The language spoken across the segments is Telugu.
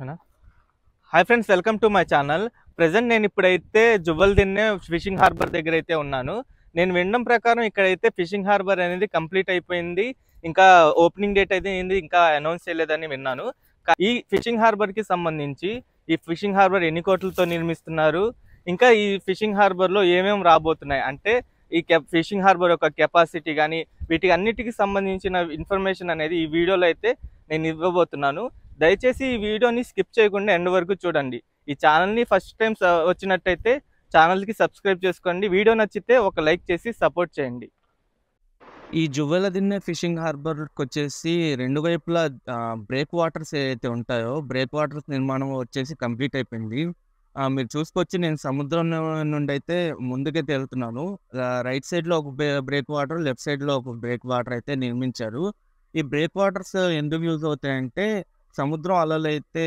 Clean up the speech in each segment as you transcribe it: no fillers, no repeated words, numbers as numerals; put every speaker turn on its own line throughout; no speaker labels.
అవునా? Hi friends, welcome to my channel. Present నేను ఇప్పుడైతే జువ్వల్ దిన్నే ఫిషింగ్ హార్బర్ దగ్గర అయితే ఉన్నాను. నేను వినడం ప్రకారం ఇక్కడైతే ఫిషింగ్ హార్బర్ అనేది కంప్లీట్ అయిపోయింది. ఇంకా ఓపెనింగ్ డేట్ అయితే ఏంది ఇంకా అనౌన్స్ చేయలేదని విన్నాను. ఈ ఫిషింగ్ హార్బర్కి సంబంధించి ఈ ఫిషింగ్ హార్బర్ ఎన్ని కోట్లతో నిర్మిస్తున్నారు, ఇంకా ఈ ఫిషింగ్ హార్బర్లో ఏమేమి రాబోతున్నాయి అంటే ఈ ఫిషింగ్ హార్బర్ యొక్క కెపాసిటీ కానీ వీటికి అన్నిటికి సంబంధించిన ఇన్ఫర్మేషన్ అనేది ఈ వీడియోలో అయితే నేను ఇవ్వబోతున్నాను. దయచేసి ఈ వీడియోని స్కిప్ చేయకుండా ఎండ్ వరకు చూడండి. ఈ ఛానల్ని ఫస్ట్ టైం వచ్చినట్టయితే ఛానల్కి సబ్స్క్రైబ్ చేసుకోండి. వీడియో నచ్చితే ఒక లైక్ చేసి సపోర్ట్ చేయండి.
ఈ జువ్వెల దిన్నె ఫిషింగ్ హార్బర్కి వచ్చేసి రెండు వైపులా బ్రేక్ వాటర్స్ ఏవైతే ఉంటాయో బ్రేక్ వాటర్స్ నిర్మాణం వచ్చేసి కంప్లీట్ అయిపోయింది. మీరు చూసుకోవచ్చు, నేను సముద్రం నుండి అయితే ముందుకైతే వెళ్తున్నాను. రైట్ సైడ్లో ఒక బ్రేక్ వాటర్, లెఫ్ట్ సైడ్లో ఒక బ్రేక్ వాటర్ అయితే నిర్మించారు. ఈ బ్రేక్ వాటర్స్ ఎందుకు యూజ్ అవుతాయంటే సముద్రం అలలు అయితే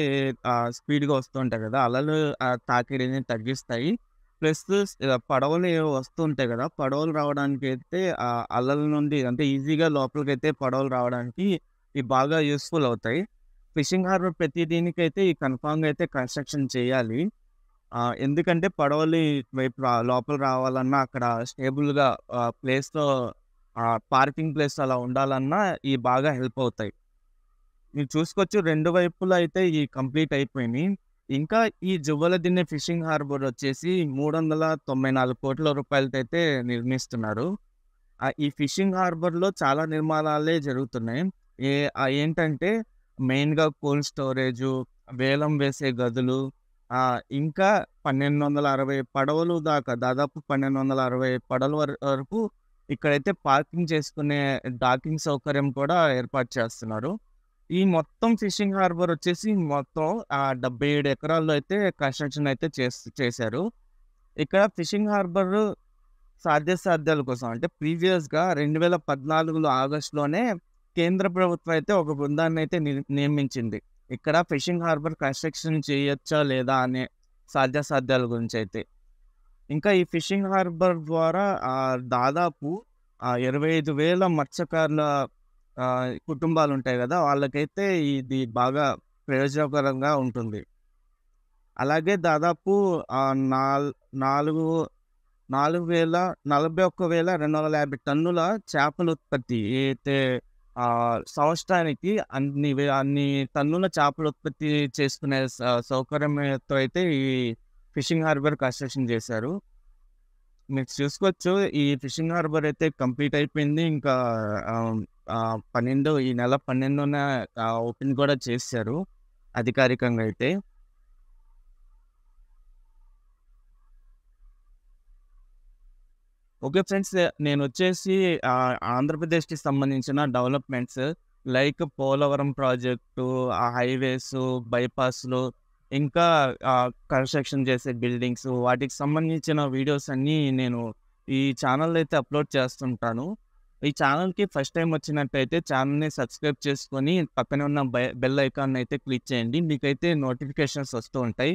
స్పీడ్గా వస్తుంటాయి కదా, అలలు తాకిడిని తగ్గిస్తాయి. ప్లస్ పడవలు వస్తుంటాయి కదా, పడవలు రావడానికి అయితే అలల నుండి అంటే ఈజీగా లోపలికైతే పడవలు రావడానికి ఇవి బాగా యూస్ఫుల్ అవుతాయి. ఫిషింగ్ హార్బర్ ప్రతి దీనికైతే ఈ కన్ఫామ్గా అయితే కన్స్ట్రక్షన్ చేయాలి. ఎందుకంటే పడవలు వైపు లోపల రావాలన్నా అక్కడ స్టేబుల్గా ప్లేస్లో పార్కింగ్ ప్లేస్ అలా ఉండాలన్నా ఇవి బాగా హెల్ప్ అవుతాయి. మీరు చూసుకోవచ్చు, రెండు వైపులా అయితే ఈ కంప్లీట్ అయిపోయినాయి. ఇంకా ఈ జువ్వల దిన్నె ఫిషింగ్ హార్బర్ వచ్చేసి 394 కోట్ల రూపాయలతో అయితే నిర్మిస్తున్నారు. ఈ ఫిషింగ్ హార్బర్లో చాలా నిర్మాణాలే జరుగుతున్నాయి. ఏంటంటే మెయిన్గా కోల్డ్ స్టోరేజు, వేలం వేసే గదులు, ఇంకా 1260 పడవలు దాకా, దాదాపు 1260 పడవల వరకు ఇక్కడైతే పార్కింగ్ చేసుకునే డాకింగ్ సౌకర్యం కూడా ఏర్పాటు చేస్తున్నారు. ఈ మొత్తం ఫిషింగ్ హార్బర్ వచ్చేసి మొత్తం 77 ఎకరాల్లో అయితే కన్స్ట్రక్షన్ అయితే చేశారు. ఇక్కడ ఫిషింగ్ హార్బర్ సాధ్యాసాధ్యాల కోసం అంటే ప్రీవియస్‌గా 2014 ఆగస్టులోనే కేంద్ర ప్రభుత్వం అయితే ఒక బృందాన్ని అయితే నియమించింది. ఇక్కడ ఫిషింగ్ హార్బర్ కన్స్ట్రక్షన్ చేయొచ్చా లేదా అనే సాధ్యాసాధ్యాల గురించి అయితే. ఇంకా ఈ ఫిషింగ్ హార్బర్ ద్వారా దాదాపు 25,000 మత్స్యకారుల కుటుంబాలు ఉంటాయి కదా, వాళ్ళకైతే ఇది బాగా ప్రయోజనకరంగా ఉంటుంది. అలాగే దాదాపు నాల్ 41,250 టన్నుల చేపల ఉత్పత్తి అయితే సంవత్సరానికి అన్ని టన్నుల చేపల ఉత్పత్తి చేసుకునే సౌకర్యంతో అయితే ఈ ఫిషింగ్ హార్బర్ కన్స్ట్రక్షన్ చేశారు. మీరు చూసుకోవచ్చు, ఈ ఫిషింగ్ హార్బర్ అయితే కంప్లీట్ అయిపోయింది. ఇంకా ఈ నెల 12న ఓపెన్ కూడా చేశారు అధికారికంగా అయితే. ఓకే ఫ్రెండ్స్, నేను వచ్చేసి ఆంధ్రప్రదేశ్కి సంబంధించిన developments like Polavaram project, highways, బైపాస్లు, ఇంకా కన్స్ట్రక్షన్ చేసే బిల్డింగ్స్, వాటికి సంబంధించిన వీడియోస్ అన్నీ నేను ఈ ఛానల్ అయితే అప్లోడ్ చేస్తుంటాను. ఈ ఛానల్కి ఫస్ట్ టైం వచ్చినట్టయితే ఛానల్ని సబ్స్క్రైబ్ చేసుకొని పక్కనే ఉన్న బెల్ ఐకాన్ అయితే క్లిక్ చేయండి. మీకైతే నోటిఫికేషన్స్ వస్తూ ఉంటాయి.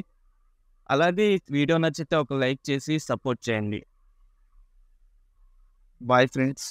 అలాగే వీడియో నచ్చితే ఒక లైక్ చేసి సపోర్ట్ చేయండి. Bye friends.